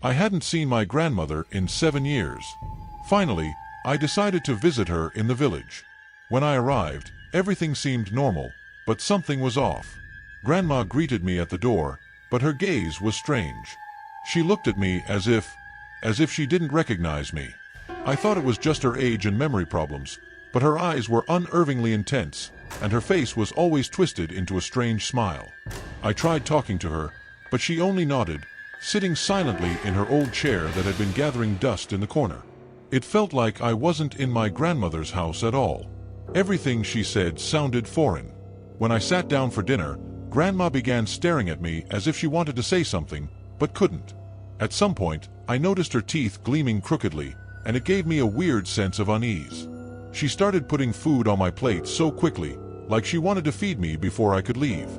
I hadn't seen my grandmother in 7 years. Finally, I decided to visit her in the village. When I arrived, everything seemed normal, but something was off. Grandma greeted me at the door, but her gaze was strange. She looked at me as if she didn't recognize me. I thought it was just her age and memory problems, but her eyes were unnervingly intense, and her face was always twisted into a strange smile. I tried talking to her, but she only nodded, sitting silently in her old chair that had been gathering dust in the corner. It felt like I wasn't in my grandmother's house at all. Everything she said sounded foreign. When I sat down for dinner, Grandma began staring at me as if she wanted to say something, but couldn't. At some point, I noticed her teeth gleaming crookedly, and it gave me a weird sense of unease. She started putting food on my plate so quickly, like she wanted to feed me before I could leave.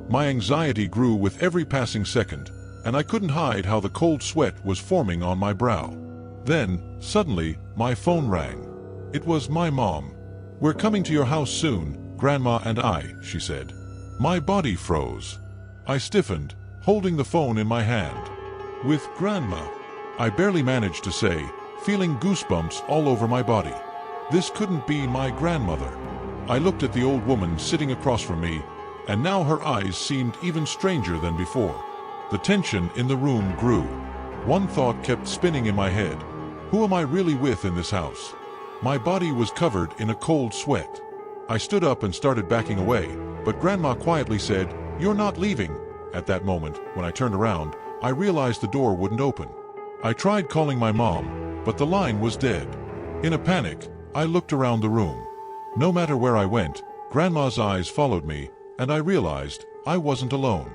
My anxiety grew with every passing second, and I couldn't hide how the cold sweat was forming on my brow. Then, suddenly, my phone rang. It was my mom. "We're coming to your house soon, Grandma and I," she said. My body froze. I stiffened, holding the phone in my hand. "With Grandma," I barely managed to say, feeling goosebumps all over my body. This couldn't be my grandmother. I looked at the old woman sitting across from me, and now her eyes seemed even stranger than before. The tension in the room grew. One thought kept spinning in my head. Who am I really with in this house? My body was covered in a cold sweat. I stood up and started backing away, but Grandma quietly said, "You're not leaving." At that moment, when I turned around, I realized the door wouldn't open. I tried calling my mom, but the line was dead. In a panic, I looked around the room. No matter where I went, Grandma's eyes followed me, and I realized I wasn't alone.